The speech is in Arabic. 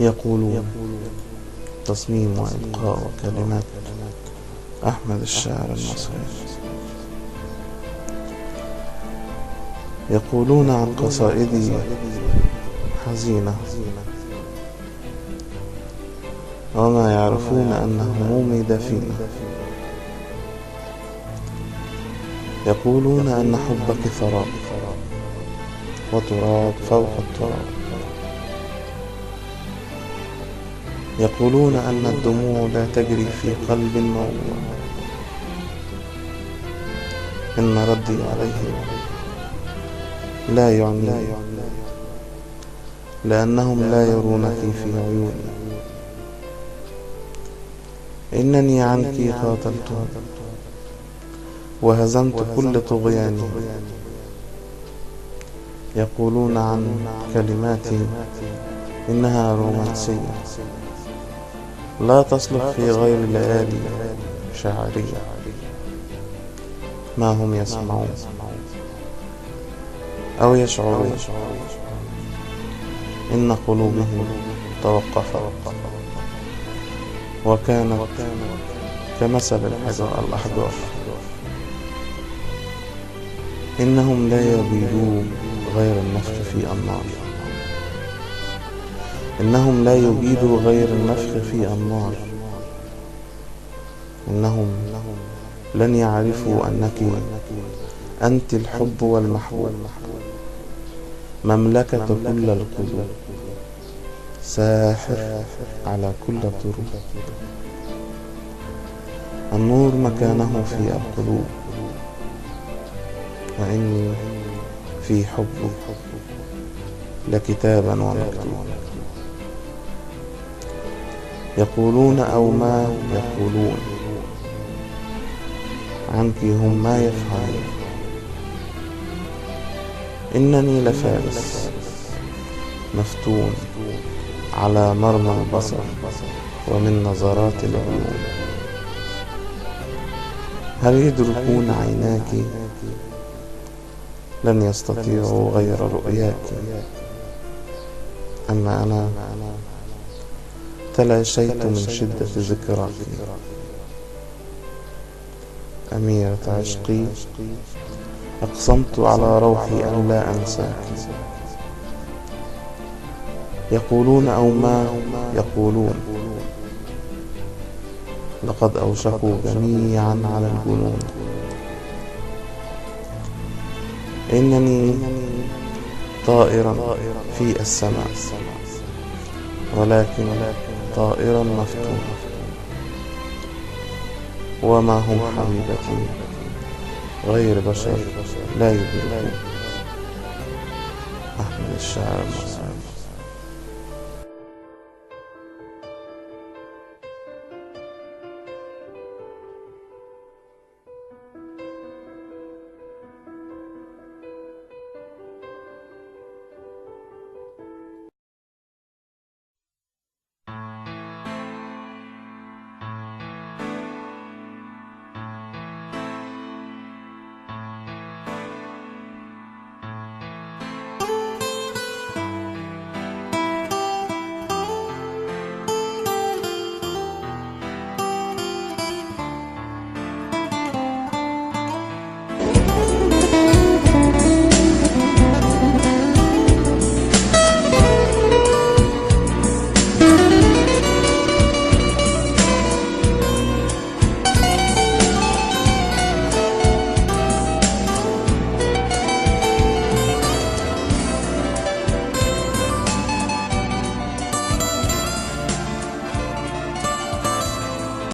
يقولون تصميم وإلقاء وكلمات أحمد الشاعر المصري. يقولون عن قصائدي حزينة، وما يعرفون أن همومي دفينة. يقولون أن حبك ثراء وتراب فوق التراب. يقولون أن الدموع لا تجري في قلب موضوع. إن ردي عليهم لا يعني، لأنهم لا يرونك في عيوني. إنني عنك قاتلت وهزمت كل طغياني. يقولون عن كلماتي إنها رومانسية، لا تصلح في غير ليالي شعرية. ما هم يسمعون أو يشعرون إن قلوبهم توقفت وكانت كمثل الأحجار. إنهم لا يجيدون غير النفخ في النار. إنهم لا يجيدوا غير النفخ في النار. إنهم لن يعرفوا أنك أنت الحب والمحبوب، مملكة كل القلوب، ساحر على كل الظروف. النور مكانه في القلوب، وإني في حبي لكتابا ومكتوب. يقولون أو ما يقولون عنك هم ما يفعلون. إنني لفارس مفتون على مرمى البصر ومن نظرات العيون. هل يدركون عيناك؟ لن يستطيعوا غير رؤياك. أما أنا تلاشيت من شدة ذكراك. أميرة عشقي، أقسمت على روحي أن لا أنساك. يقولون أو ما يقولون لقد أوشكوا جميعا على الجنون. إنني طائرا في السماء، ولكن طائرا مفتون. وما هم حبيبتي غير بشر لا يدركون. أحمد الشاعر المصري.